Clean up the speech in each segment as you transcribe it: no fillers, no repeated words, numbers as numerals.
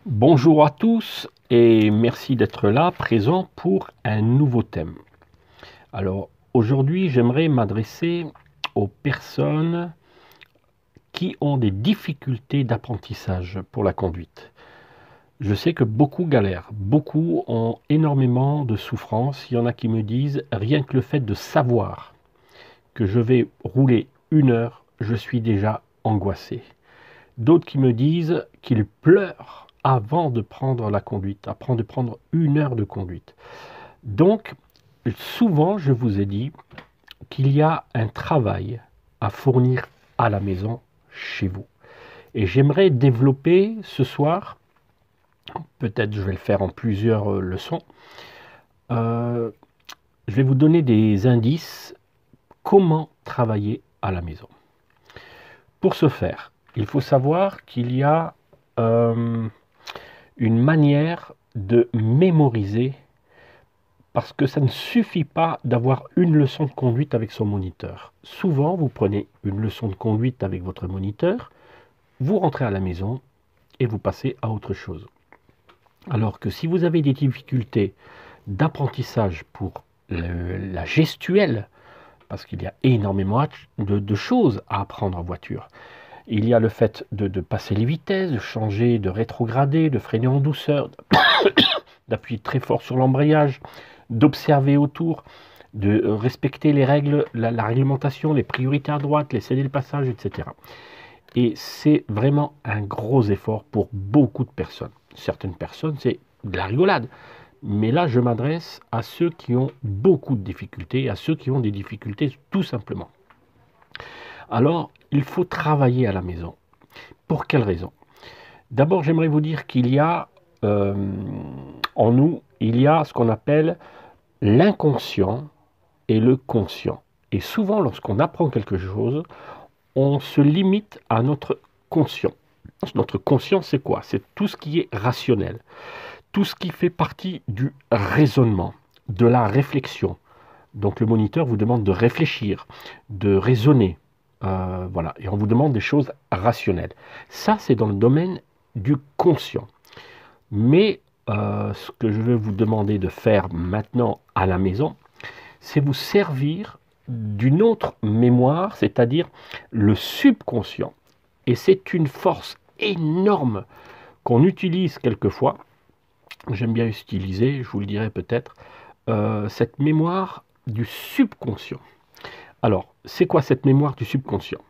Bonjour à tous et merci d'être là, présent pour un nouveau thème. Alors aujourd'hui, j'aimerais m'adresser aux personnes qui ont des difficultés d'apprentissage pour la conduite. Je sais que beaucoup galèrent, beaucoup ont énormément de souffrance. Il y en a qui me disent, rien que le fait de savoir que je vais rouler 1 heure, je suis déjà angoissé. D'autres qui me disent qu'ils pleurent avant de prendre la conduite, avant de prendre 1 heure de conduite. Donc, souvent, je vous ai dit qu'il y a un travail à fournir à la maison, chez vous. Et j'aimerais développer ce soir, peut-être je vais le faire en plusieurs leçons, je vais vous donner des indices comment travailler à la maison. Pour ce faire, il faut savoir qu'il y a une manière de mémoriser, parce que ça ne suffit pas d'avoir une leçon de conduite avec son moniteur. Souvent, vous prenez une leçon de conduite avec votre moniteur, vous rentrez à la maison et vous passez à autre chose. Alors que si vous avez des difficultés d'apprentissage pour la gestuelle, parce qu'il y a énormément de choses à apprendre en voiture, il y a le fait de passer les vitesses, de changer, de rétrograder, de freiner en douceur, d'appuyer très fort sur l'embrayage, d'observer autour, de respecter les règles, la réglementation, les priorités à droite, les céder le passage, etc. Et c'est vraiment un gros effort pour beaucoup de personnes. Certaines personnes, c'est de la rigolade. Mais là, je m'adresse à ceux qui ont beaucoup de difficultés, à ceux qui ont des difficultés tout simplement. Alors, il faut travailler à la maison. Pour quelle raison? D'abord, j'aimerais vous dire qu'il y a en nous, il y a ce qu'on appelle l'inconscient et le conscient. Et souvent, lorsqu'on apprend quelque chose, on se limite à notre conscient. Notre conscient, c'est quoi? C'est tout ce qui est rationnel, tout ce qui fait partie du raisonnement, de la réflexion. Donc le moniteur vous demande de réfléchir, de raisonner, voilà, et on vous demande des choses rationnelles. Ça, c'est dans le domaine du conscient. Mais ce que je vais vous demander de faire maintenant à la maison, c'est vous servir d'une autre mémoire, c'est-à-dire le subconscient. Et c'est une force énorme qu'on utilise quelquefois. J'aime bien utiliser, je vous le dirai peut-être, cette mémoire du subconscient. Alors, c'est quoi cette mémoire du subconscient?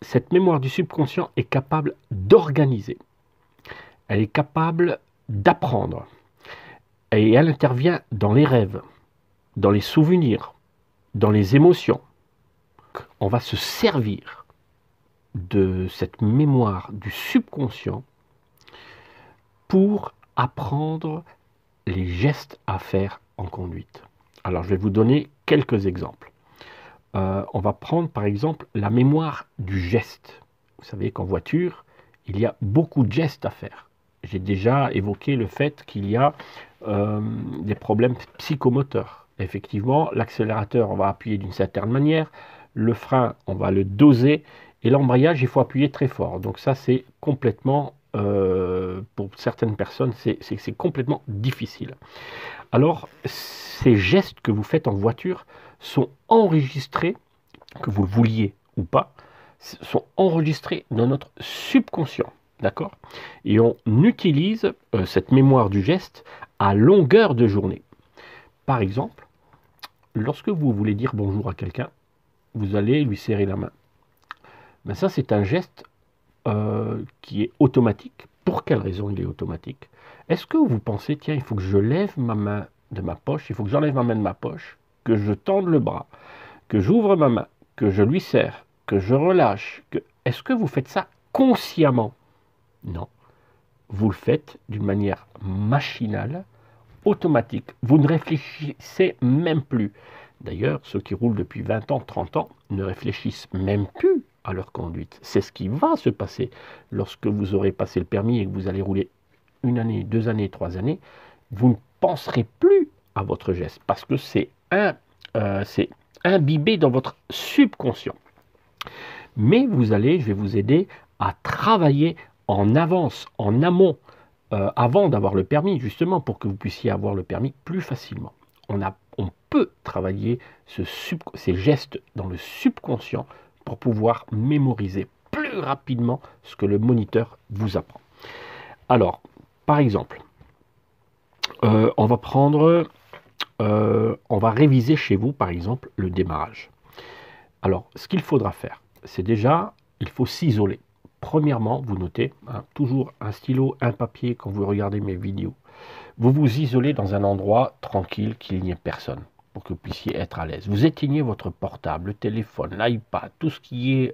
Cette mémoire du subconscient est capable d'organiser. Elle est capable d'apprendre. Et elle intervient dans les rêves, dans les souvenirs, dans les émotions. On va se servir de cette mémoire du subconscient pour apprendre les gestes à faire en conduite. Alors, je vais vous donner quelques exemples. On va prendre par exemple la mémoire du geste. Vous savez qu'en voiture, il y a beaucoup de gestes à faire. J'ai déjà évoqué le fait qu'il y a des problèmes psychomoteurs. Effectivement, l'accélérateur, on va appuyer d'une certaine manière, le frein, on va le doser, et l'embrayage, il faut appuyer très fort. Donc ça, c'est complètement, pour certaines personnes, c'est complètement difficile. Alors, ces gestes que vous faites en voiture sont enregistrés, que vous le vouliez ou pas, sont enregistrés dans notre subconscient. D'accord? Et on utilise cette mémoire du geste à longueur de journée. Par exemple, lorsque vous voulez dire bonjour à quelqu'un, vous allez lui serrer la main. Ben ça, c'est un geste qui est automatique. Pour quelle raison il est automatique? Est-ce que vous pensez, tiens, il faut que je lève ma main de ma poche, il faut que j'enlève ma main de ma poche, que je tende le bras, que j'ouvre ma main, que je lui serre, que je relâche, Est-ce que vous faites ça consciemment? Non. Vous le faites d'une manière machinale, automatique. Vous ne réfléchissez même plus. D'ailleurs, ceux qui roulent depuis 20 ans, 30 ans, ne réfléchissent même plus à leur conduite. C'est ce qui va se passer lorsque vous aurez passé le permis et que vous allez rouler 1 année, 2 années, 3 années. Vous ne penserez plus à votre geste parce que c'est imbibé dans votre subconscient. Mais je vais vous aider à travailler en avance, en amont, avant d'avoir le permis, justement pour que vous puissiez avoir le permis plus facilement. On peut travailler ces gestes dans le subconscient pour pouvoir mémoriser plus rapidement ce que le moniteur vous apprend. Alors, par exemple, on va réviser chez vous, par exemple, le démarrage. Alors, ce qu'il faudra faire, c'est déjà, il faut s'isoler. Premièrement, vous notez, toujours un stylo, un papier quand vous regardez mes vidéos. Vous vous isolez dans un endroit tranquille, qu'il n'y ait personne, pour que vous puissiez être à l'aise. Vous éteignez votre portable, le téléphone, l'iPad, tout ce qui est,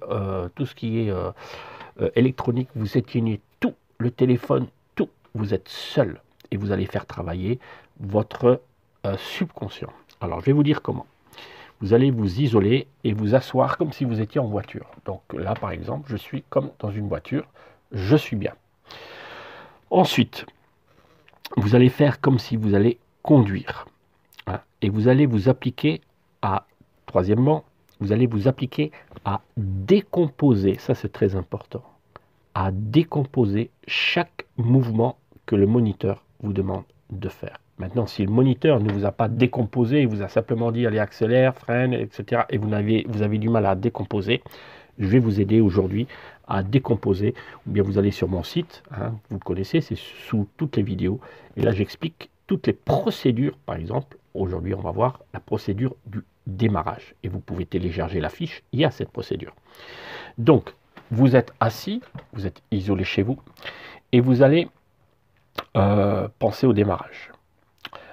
électronique, vous éteignez tout, le téléphone, tout. Vous êtes seul et vous allez faire travailler votre subconscient. Alors, je vais vous dire comment. Vous allez vous isoler et vous asseoir comme si vous étiez en voiture. Donc là, par exemple, je suis comme dans une voiture, je suis bien. Ensuite, vous allez faire comme si vous allez conduire. Et vous allez vous appliquer à, troisièmement, vous allez vous appliquer à décomposer, ça c'est très important, à décomposer chaque mouvement que le moniteur vous demande de faire. Maintenant, si le moniteur ne vous a pas décomposé, il vous a simplement dit allez accélère, freine, etc. et vous avez du mal à décomposer, je vais vous aider aujourd'hui à décomposer. Ou bien vous allez sur mon site, vous connaissez, c'est sous toutes les vidéos. Et là, j'explique toutes les procédures. Par exemple, aujourd'hui, on va voir la procédure du démarrage. Et vous pouvez télécharger la fiche, il y a cette procédure. Donc, vous êtes assis, vous êtes isolé chez vous, et vous allez penser au démarrage.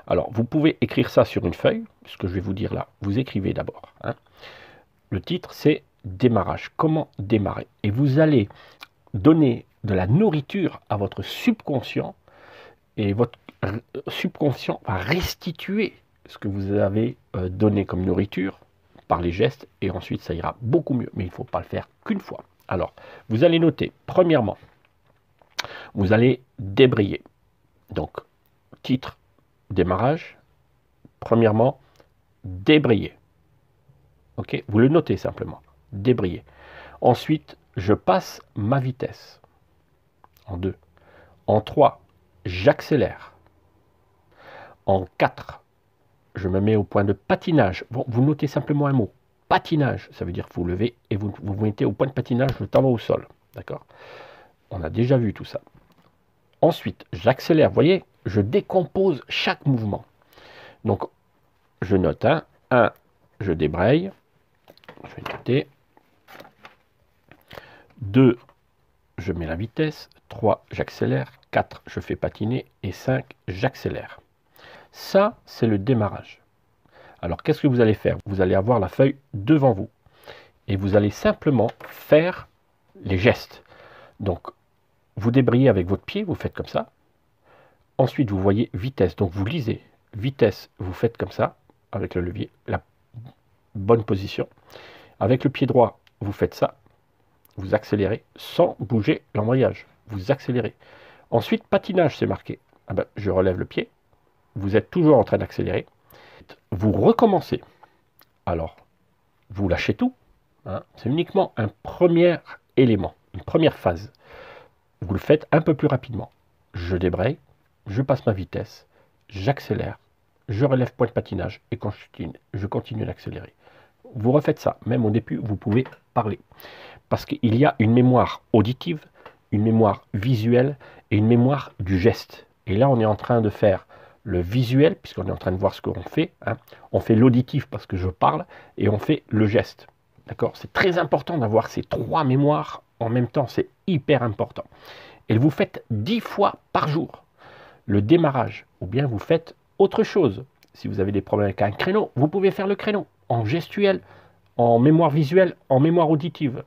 Alors, vous pouvez écrire ça sur une feuille, ce que je vais vous dire là. Vous écrivez d'abord. Le titre, c'est démarrage. Comment démarrer? Et vous allez donner de la nourriture à votre subconscient et votre subconscient va restituer ce que vous avez donné comme nourriture par les gestes et ensuite ça ira beaucoup mieux. Mais il ne faut pas le faire qu'une fois. Alors, vous allez noter, premièrement, vous allez débrayer. Donc, titre, démarrage, premièrement, débrayer. Ok, vous le notez simplement, débrayer. Ensuite, je passe ma vitesse en 2. En 3, j'accélère. En 4, je me mets au point de patinage. Bon, vous notez simplement un mot. Patinage, ça veut dire que vous levez et vous vous mettez au point de patinage le talon au sol. D'accord? On a déjà vu tout ça. Ensuite, j'accélère. Vous voyez, je décompose chaque mouvement. Donc, je note 1, je débraye. Je vais noter. 2, je mets la vitesse. 3, j'accélère. 4, je fais patiner. Et 5, j'accélère. Ça, c'est le démarrage. Alors, qu'est-ce que vous allez faire? Vous allez avoir la feuille devant vous. Et vous allez simplement faire les gestes. Donc, vous débrayez avec votre pied, vous faites comme ça. Ensuite, vous voyez vitesse. Donc, vous lisez. Vitesse, vous faites comme ça, avec le levier, la bonne position. Avec le pied droit, vous faites ça. Vous accélérez sans bouger l'embrayage. Vous accélérez. Ensuite, patinage, c'est marqué. Je relève le pied. Vous êtes toujours en train d'accélérer. Vous recommencez. Alors, vous lâchez tout. C'est uniquement un premier élément, une première phase. Vous le faites un peu plus rapidement. Je débraye, je passe ma vitesse, j'accélère, je relève point de patinage et je continue d'accélérer. Vous refaites ça. Même au début, vous pouvez parler. Parce qu'il y a une mémoire auditive, une mémoire visuelle et une mémoire du geste. Et là, on est en train de faire le visuel, puisqu'on est en train de voir ce qu'on fait. On fait l'auditif parce que je parle, et on fait le geste. D'accord? C'est très important d'avoir ces 3 mémoires en même temps. C'est hyper important. Et vous faites 10 fois par jour le démarrage. Ou bien vous faites autre chose. Si vous avez des problèmes avec un créneau, vous pouvez faire le créneau en gestuel, en mémoire visuelle, en mémoire auditive.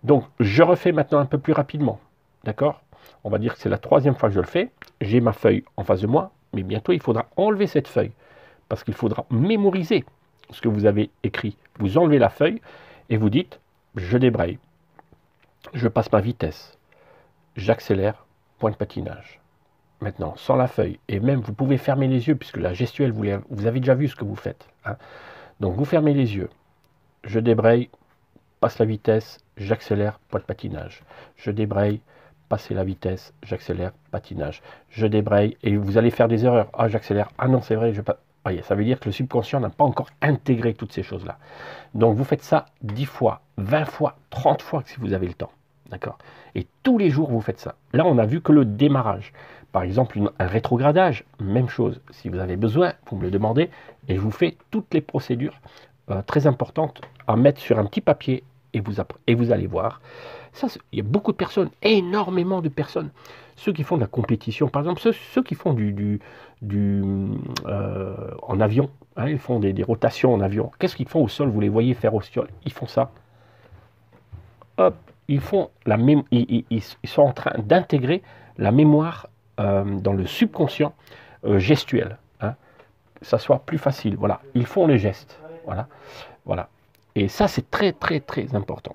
Donc, je refais maintenant un peu plus rapidement. D'accord? On va dire que c'est la 3e fois que je le fais. J'ai ma feuille en face de moi, mais bientôt, il faudra enlever cette feuille. Parce qu'il faudra mémoriser ce que vous avez écrit. Vous enlevez la feuille et vous dites, je débraye. Je passe ma vitesse. J'accélère, point de patinage. Maintenant, sans la feuille, et même vous pouvez fermer les yeux, puisque la gestuelle, vous avez déjà vu ce que vous faites. Donc, vous fermez les yeux. Je débraye, passe la vitesse, j'accélère, point de patinage. Je débraye, passer la vitesse, j'accélère, patinage. Je débraye et vous allez faire des erreurs. Ah, j'accélère. Ah non, c'est vrai, je pas. Voyez, ça veut dire que le subconscient n'a pas encore intégré toutes ces choses-là. Donc vous faites ça 10 fois, 20 fois, 30 fois si vous avez le temps. D'accord? Et tous les jours, vous faites ça. Là, on a vu que le démarrage. Par exemple, un rétrogradage, même chose. Si vous avez besoin, vous me le demandez et je vous fais toutes les procédures très importantes à mettre sur un petit papier et vous allez voir. Ça, il y a beaucoup de personnes, énormément de personnes. Ceux qui font de la compétition, par exemple, ceux qui font en avion, hein, ils font des rotations en avion. Qu'est-ce qu'ils font au sol? Vous les voyez faire au sol. Ils font ça. Hop, ils font la même, ils sont en train d'intégrer la mémoire dans le subconscient gestuel. Hein, que ça soit plus facile. Voilà, ils font les gestes. Voilà, voilà. Et ça, c'est très, très, très important.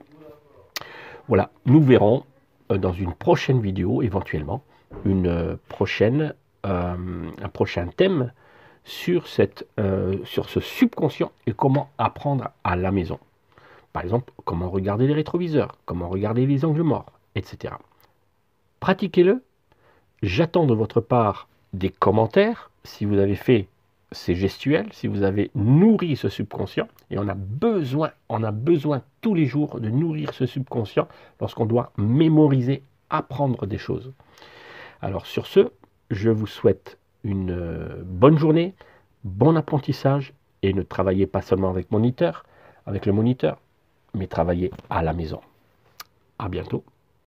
Voilà, nous verrons dans une prochaine vidéo, éventuellement, un prochain thème sur ce subconscient et comment apprendre à la maison. Par exemple, comment regarder les rétroviseurs, comment regarder les angles morts, etc. Pratiquez-le. J'attends de votre part des commentaires si vous avez fait ces gestuels, si vous avez nourri ce subconscient. Et on a besoin tous les jours de nourrir ce subconscient lorsqu'on doit mémoriser, apprendre des choses. Alors sur ce, je vous souhaite une bonne journée, bon apprentissage et ne travaillez pas seulement avec le moniteur, mais travaillez à la maison. À bientôt.